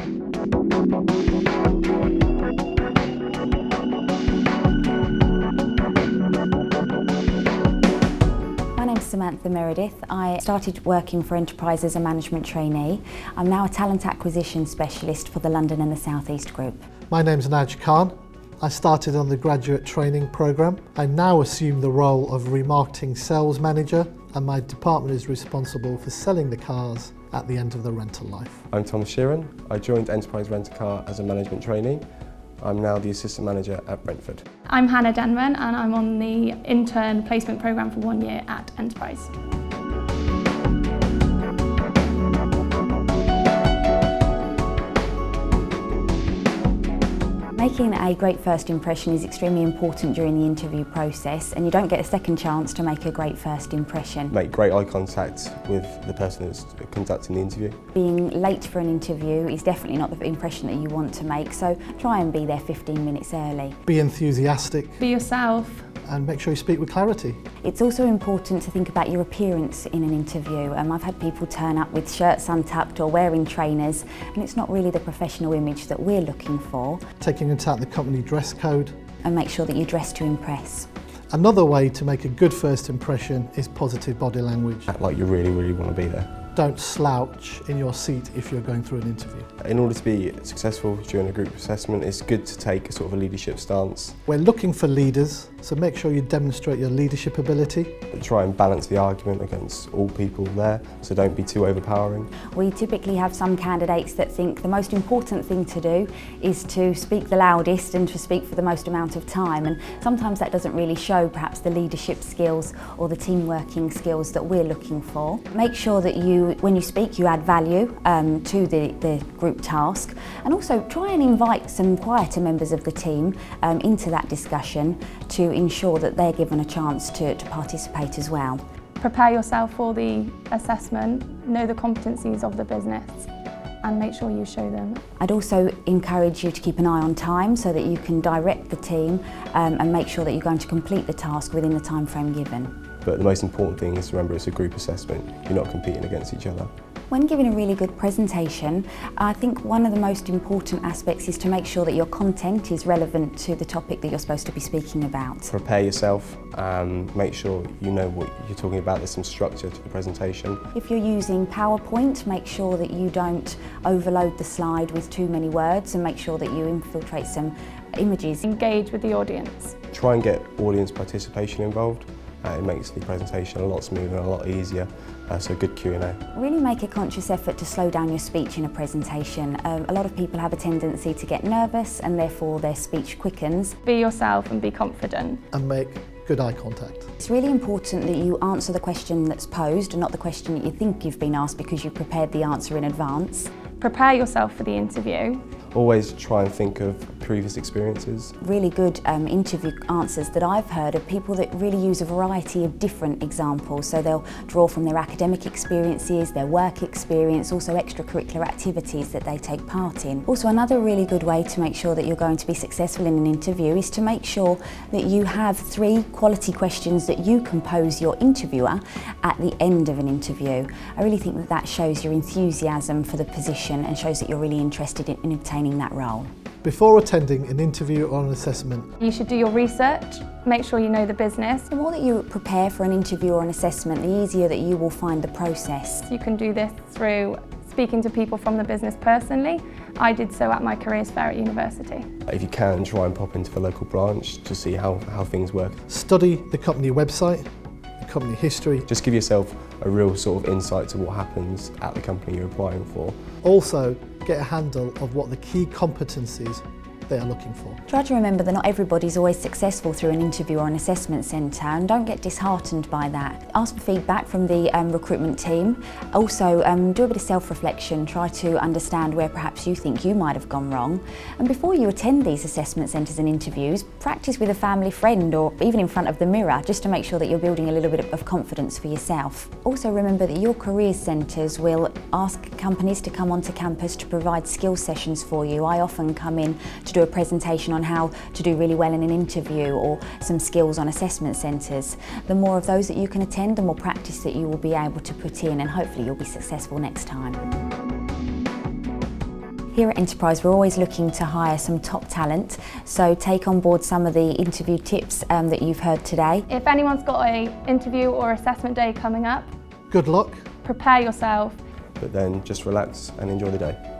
My name's Samantha Meredith. I started working for Enterprise as a management trainee. I'm now a talent acquisition specialist for the London and the South East Group. My name's Naj Khan. I started on the graduate training programme. I now assume the role of remarketing sales manager, and my department is responsible for selling the cars at the end of the rental life. I'm Tom Sheeran. I joined Enterprise Rent a Car as a management trainee. I'm now the assistant manager at Brentford. I'm Hannah Denman and I'm on the intern placement programme for 1 year at Enterprise. Making a great first impression is extremely important during the interview process, and you don't get a second chance to make a great first impression. Make great eye contact with the person who's conducting the interview. Being late for an interview is definitely not the impression that you want to make, so try and be there 15 minutes early. Be enthusiastic. Be yourself. And make sure you speak with clarity. It's also important to think about your appearance in an interview. I've had people turn up with shirts untucked or wearing trainers, and it's not really the professional image that we're looking for. Taking into account the company dress code. And make sure that you dress to impress. Another way to make a good first impression is positive body language. Act like you really, really want to be there. Don't slouch in your seat if you're going through an interview. In order to be successful during a group assessment, it's good to take a sort of a leadership stance. We're looking for leaders, so make sure you demonstrate your leadership ability. Try and balance the argument against all people there, so don't be too overpowering. We typically have some candidates that think the most important thing to do is to speak the loudest and to speak for the most amount of time, and sometimes that doesn't really show perhaps the leadership skills or the team working skills that we're looking for. Make sure that when you speak, you add value to the group task, and also try and invite some quieter members of the team into that discussion to ensure that they're given a chance to participate as well. Prepare yourself for the assessment, know the competencies of the business and make sure you show them. I'd also encourage you to keep an eye on time so that you can direct the team and make sure that you're going to complete the task within the time frame given. But the most important thing is to remember it's a group assessment. You're not competing against each other. When giving a really good presentation, I think one of the most important aspects is to make sure that your content is relevant to the topic that you're supposed to be speaking about. Prepare yourself, make sure you know what you're talking about, there's some structure to the presentation. If you're using PowerPoint, make sure that you don't overload the slide with too many words, and make sure that you infiltrate some images. Engage with the audience. Try and get audience participation involved. It makes the presentation a lot smoother and a lot easier, so good Q&A. Really make a conscious effort to slow down your speech in a presentation. A lot of people have a tendency to get nervous and therefore their speech quickens. Be yourself and be confident. And make good eye contact. It's really important that you answer the question that's posed and not the question that you think you've been asked because you prepared the answer in advance. Prepare yourself for the interview. Always try and think of previous experiences. Really good interview answers that I've heard are people that really use a variety of different examples. So they'll draw from their academic experiences, their work experience, also extracurricular activities that they take part in. Also, another really good way to make sure that you're going to be successful in an interview is to make sure that you have 3 quality questions that you can pose your interviewer at the end of an interview. I really think that that shows your enthusiasm for the position and shows that you're really interested in obtaining that role. Before attending an interview or an assessment, you should do your research, make sure you know the business. The more that you prepare for an interview or an assessment, the easier that you will find the process. You can do this through speaking to people from the business personally. I did so at my careers fair at university. If you can, try and pop into the local branch to see how things work. Study the company website, the company history. Just give yourself a real sort of insight to what happens at the company you're applying for. Also, get a handle of what the key competencies they are looking for. Try to remember that not everybody's always successful through an interview or an assessment centre, and don't get disheartened by that. Ask for feedback from the recruitment team. Also do a bit of self-reflection, try to understand where perhaps you think you might have gone wrong. And before you attend these assessment centres and interviews, practice with a family friend or even in front of the mirror, just to make sure that you're building a little bit of confidence for yourself. Also remember that your career centres will ask companies to come onto campus to provide skill sessions for you. I often come in to do a presentation on how to do really well in an interview or some skills on assessment centres. The more of those that you can attend, the more practice that you will be able to put in, and hopefully you'll be successful next time. Here at Enterprise we're always looking to hire some top talent, so take on board some of the interview tips that you've heard today. If anyone's got an interview or assessment day coming up, Good luck. prepare yourself. But then just relax and enjoy the day.